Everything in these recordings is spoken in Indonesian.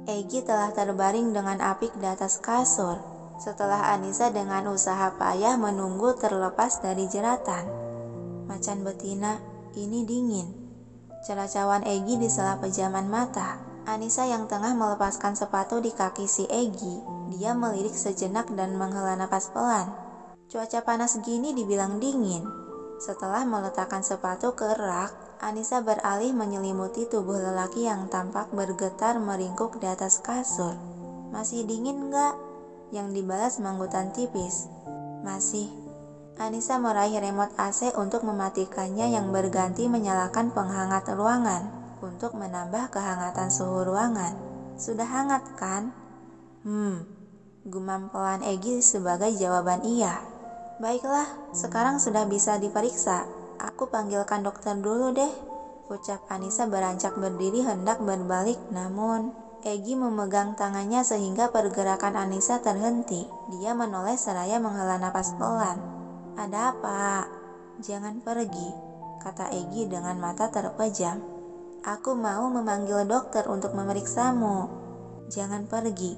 Egi telah terbaring dengan apik di atas kasur, setelah Anissa dengan usaha payah menunggu terlepas dari jeratan. "Macan betina, ini dingin." Ceracauan Egi di sela pejaman mata. Anissa yang tengah melepaskan sepatu di kaki si Egi. Dia melirik sejenak dan menghela napas pelan. Cuaca panas gini dibilang dingin. Setelah meletakkan sepatu ke rak, Anissa beralih menyelimuti tubuh lelaki yang tampak bergetar meringkuk di atas kasur. "Masih dingin nggak?" Yang dibalas menggutan tipis. "Masih." Anissa meraih remote AC untuk mematikannya yang berganti menyalakan penghangat ruangan untuk menambah kehangatan suhu ruangan. "Sudah hangat kan?" Gumam pelan Egi sebagai jawaban iya. "Baiklah, sekarang sudah bisa diperiksa. Aku panggilkan dokter dulu deh," ucap Anissa beranjak berdiri hendak berbalik, namun Egi memegang tangannya sehingga pergerakan Anissa terhenti. Dia menoleh seraya menghela napas pelan. "Ada apa?" "Jangan pergi," kata Egi dengan mata terpejam. "Aku mau memanggil dokter untuk memeriksamu." "Jangan pergi."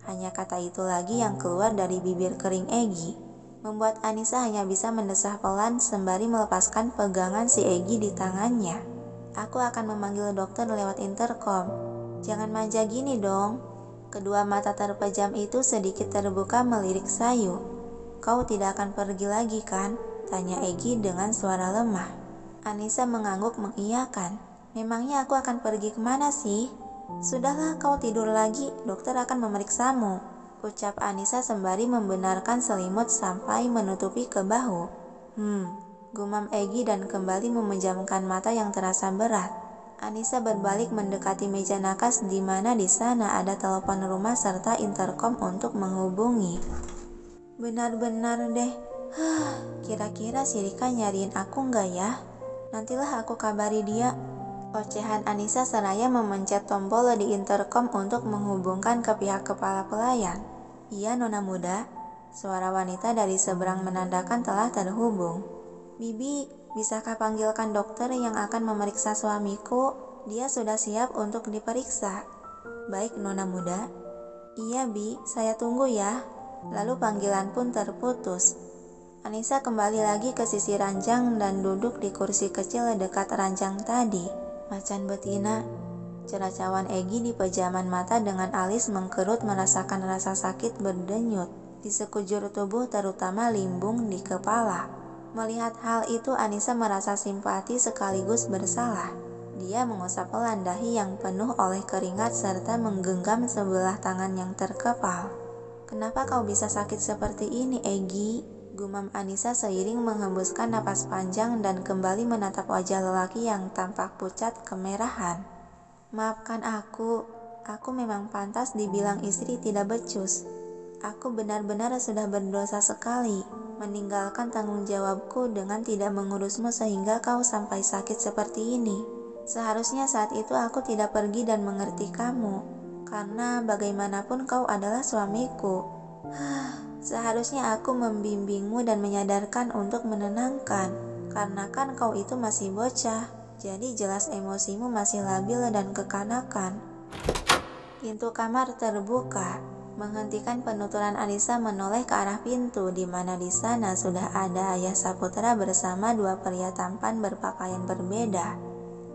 Hanya kata itu lagi yang keluar dari bibir kering Egi, membuat Anissa hanya bisa mendesah pelan sembari melepaskan pegangan si Egi di tangannya. "Aku akan memanggil dokter lewat intercom." "Jangan manja gini dong." Kedua mata terpejam itu sedikit terbuka melirik sayu. "Kau tidak akan pergi lagi kan?" tanya Egi dengan suara lemah. Anissa mengangguk mengiyakan. "Memangnya aku akan pergi kemana sih?" "Sudahlah, kau tidur lagi, dokter akan memeriksamu," ucap Anissa sembari membenarkan selimut sampai menutupi ke bahu. Gumam Egi dan kembali memejamkan mata yang terasa berat. Anissa berbalik mendekati meja nakas di mana di sana ada telepon rumah serta intercom untuk menghubungi. "Benar-benar deh. Kira-kira si Rika nyariin aku nggak ya? Nantilah aku kabari dia." Ocehan Anissa seraya memencet tombol di intercom untuk menghubungkan ke pihak kepala pelayan. "Iya, Nona muda." Suara wanita dari seberang menandakan telah terhubung. "Bibi, bisakah panggilkan dokter yang akan memeriksa suamiku? Dia sudah siap untuk diperiksa." "Baik, Nona muda." "Iya, Bi, saya tunggu ya." Lalu panggilan pun terputus. Anissa kembali lagi ke sisi ranjang dan duduk di kursi kecil dekat ranjang tadi. "Macan betina." Ceracauan Egi di pejaman mata dengan alis mengkerut merasakan rasa sakit berdenyut di sekujur tubuh, terutama limbung di kepala. Melihat hal itu, Anissa merasa simpati sekaligus bersalah. Dia mengusap pelan dahi yang penuh oleh keringat serta menggenggam sebelah tangan yang terkepal. "Kenapa kau bisa sakit seperti ini, Egi?" Gumam Anissa seiring menghembuskan napas panjang dan kembali menatap wajah lelaki yang tampak pucat kemerahan. "Maafkan aku memang pantas dibilang istri tidak becus. Aku benar-benar sudah berdosa sekali, meninggalkan tanggung jawabku dengan tidak mengurusmu sehingga kau sampai sakit seperti ini. Seharusnya saat itu aku tidak pergi dan mengerti kamu, karena bagaimanapun kau adalah suamiku. Seharusnya aku membimbingmu dan menyadarkan untuk menenangkan, karena kan kau itu masih bocah, jadi jelas emosimu masih labil dan kekanakan." Pintu kamar terbuka, menghentikan penuturan. Anissa menoleh ke arah pintu, di mana di sana sudah ada Ayah Saputra bersama dua pria tampan berpakaian berbeda.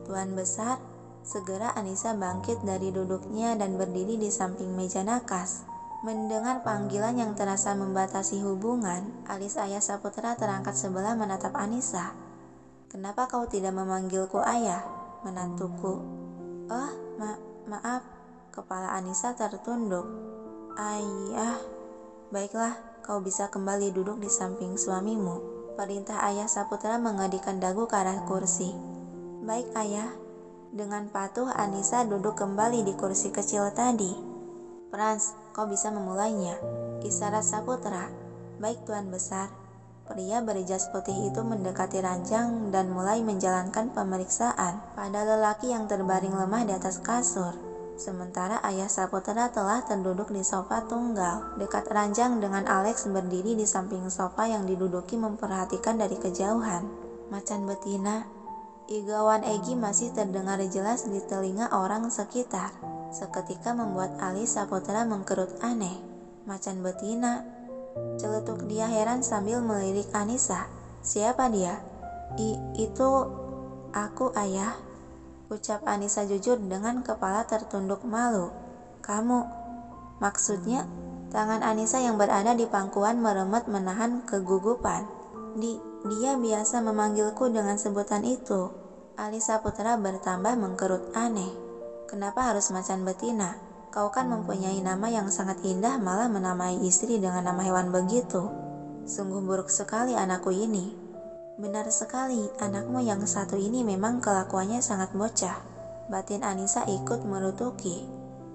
"Tuan besar." Segera Anissa bangkit dari duduknya dan berdiri di samping meja nakas. Mendengar panggilan yang terasa membatasi hubungan, alis Ayah Saputra terangkat sebelah menatap Anissa. "Kenapa kau tidak memanggilku ayah, menantuku?" "Oh, maaf." Kepala Anissa tertunduk. "Ayah." "Baiklah, kau bisa kembali duduk di samping suamimu," perintah Ayah Saputra mengedikkan dagu ke arah kursi. "Baik, Ayah." Dengan patuh Anissa duduk kembali di kursi kecil tadi. "Frans, kau bisa memulainya," isyarat Saputra. "Baik, Tuan besar." Pria berjas putih itu mendekati ranjang dan mulai menjalankan pemeriksaan pada lelaki yang terbaring lemah di atas kasur. Sementara Ayah Saputra telah terduduk di sofa tunggal dekat ranjang dengan Alex berdiri di samping sofa yang diduduki memperhatikan dari kejauhan. "Macan betina." Igauan Egi masih terdengar jelas di telinga orang sekitar. seketika membuat alis Saputra mengkerut aneh. Macan betina, celetuk dia heran sambil melirik Anissa. Siapa dia? Itu aku, ayah, ucap Anissa jujur dengan kepala tertunduk malu. Kamu? Maksudnya? Tangan Anissa yang berada di pangkuan meremet menahan kegugupan. Dia biasa memanggilku dengan sebutan itu. Alis Saputra bertambah mengkerut aneh. Kenapa harus macan betina? Kau kan mempunyai nama yang sangat indah, malah menamai istri dengan nama hewan begitu. Sungguh buruk sekali anakku ini. Benar sekali, anakmu yang satu ini memang kelakuannya sangat bocah. Batin Anissa ikut merutuki.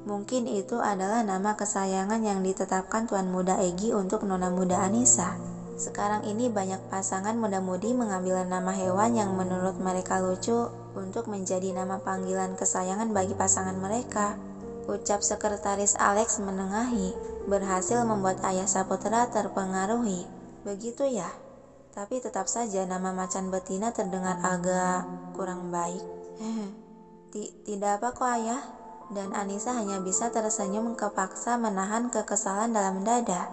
Mungkin itu adalah nama kesayangan yang ditetapkan Tuan Muda Egi untuk Nona Muda Anissa. Sekarang ini banyak pasangan muda-mudi mengambil nama hewan yang menurut mereka lucu untuk menjadi nama panggilan kesayangan bagi pasangan mereka. Ucap sekretaris Alex menengahi, berhasil membuat ayah Saputra terpengaruhi. Begitu ya? Tapi tetap saja nama macan betina terdengar agak kurang baik. Tidak apa kok ayah. Dan Anissa hanya bisa tersenyum kepaksa menahan kekesalan dalam dada.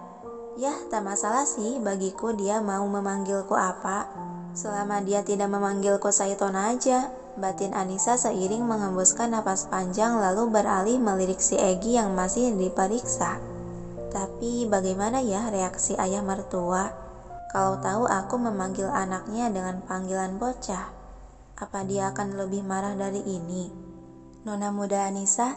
Yah, tak masalah sih bagiku dia mau memanggilku apa. Selama dia tidak memanggilku Saitona aja. Batin Anissa seiring mengembuskan napas panjang lalu beralih melirik si Egi yang masih diperiksa. Tapi bagaimana ya reaksi ayah mertua kalau tahu aku memanggil anaknya dengan panggilan bocah? Apa dia akan lebih marah dari ini? Nona Muda Anissa,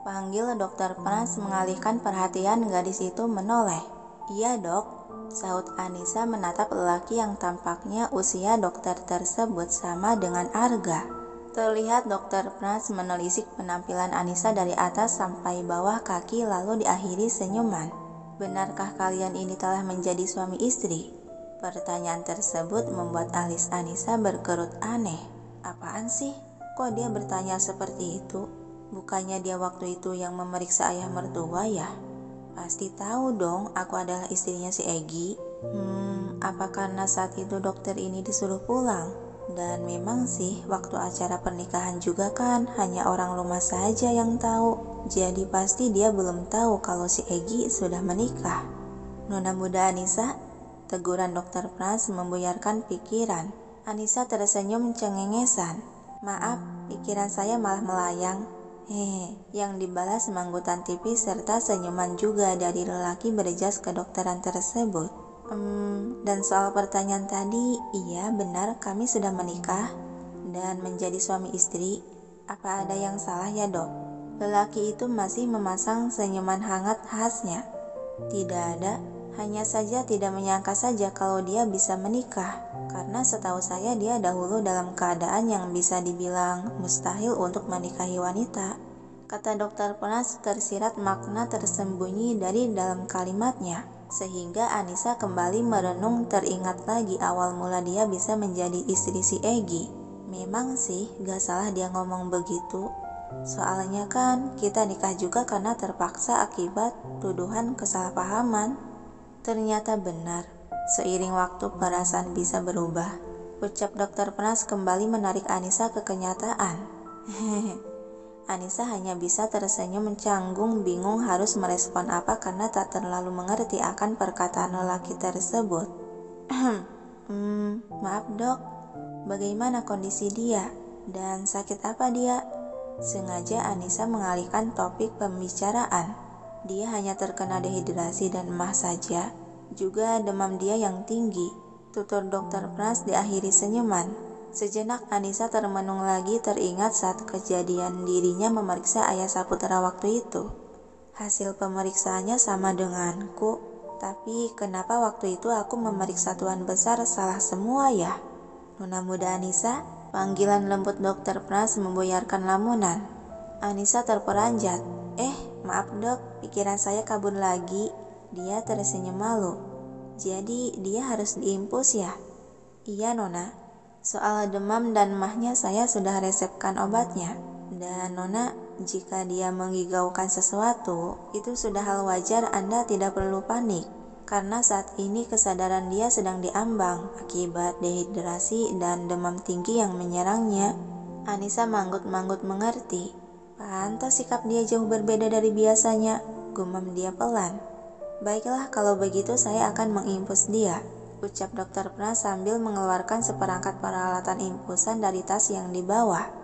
panggil Dokter Pras mengalihkan perhatian gadis itu menoleh. Iya dok, sahut Anissa menatap lelaki yang tampaknya usia dokter tersebut sama dengan Arga. Terlihat Dokter Pras menelisik penampilan Anissa dari atas sampai bawah kaki lalu diakhiri senyuman. Benarkah kalian ini telah menjadi suami istri? Pertanyaan tersebut membuat alis Anissa berkerut aneh. Apaan sih? Kok dia bertanya seperti itu? Bukannya dia waktu itu yang memeriksa ayah mertua ya? Pasti tahu dong aku adalah istrinya si Egi. Apa karena saat itu dokter ini disuruh pulang? Dan memang sih waktu acara pernikahan juga kan hanya orang rumah saja yang tahu. Jadi pasti dia belum tahu kalau si Egi sudah menikah. Nona Muda Anissa, teguran Dokter Pras membuyarkan pikiran. Anissa tersenyum cengengesan. Maaf, pikiran saya malah melayang. Yang dibalas manggutan tipis serta senyuman juga dari lelaki berjas kedokteran tersebut. Dan soal pertanyaan tadi, iya benar kami sudah menikah dan menjadi suami istri. Apa ada yang salah ya dok? Lelaki itu masih memasang senyuman hangat khasnya. Tidak ada, hanya saja tidak menyangka saja kalau dia bisa menikah. Karena setahu saya dia dahulu dalam keadaan yang bisa dibilang mustahil untuk menikahi wanita. Kata Dokter Pras tersirat makna tersembunyi dari dalam kalimatnya. Sehingga Anissa kembali merenung teringat lagi awal mula dia bisa menjadi istri si Egi. Memang sih gak salah dia ngomong begitu. Soalnya kan kita nikah juga karena terpaksa akibat tuduhan kesalahpahaman. Ternyata benar. Seiring waktu perasaan bisa berubah. Ucap Dokter Pras kembali menarik Anissa ke kenyataan. Anissa hanya bisa tersenyum canggung, bingung harus merespon apa karena tak terlalu mengerti akan perkataan lelaki tersebut. Maaf dok, bagaimana kondisi dia? Dan sakit apa dia? Sengaja Anissa mengalihkan topik pembicaraan. Dia hanya terkena dehidrasi dan emah saja. Juga demam dia yang tinggi. Tutur Dokter Pras diakhiri senyuman. Sejenak Anissa termenung lagi teringat saat kejadian dirinya memeriksa ayah Saputra waktu itu. Hasil pemeriksaannya sama denganku. Tapi kenapa waktu itu aku memeriksa tuan besar salah semua ya? Nona Muda Anissa, panggilan lembut Dokter Pras membuyarkan lamunan. Anissa terperanjat. Maaf dok, pikiran saya kabur lagi. Dia tersenyum malu. Jadi dia harus diimpus ya? Iya nona. Soal demam dan mahnya saya sudah resepkan obatnya. Dan nona, jika dia menggigaukan sesuatu, itu sudah hal wajar, Anda tidak perlu panik. Karena saat ini kesadaran dia sedang diambang akibat dehidrasi dan demam tinggi yang menyerangnya. Anissa manggut-manggut mengerti. Pantas sikap dia jauh berbeda dari biasanya, gumam dia pelan. Baiklah, kalau begitu saya akan menginfus dia, ucap Dokter Pras sambil mengeluarkan seperangkat peralatan infusan dari tas yang dibawa.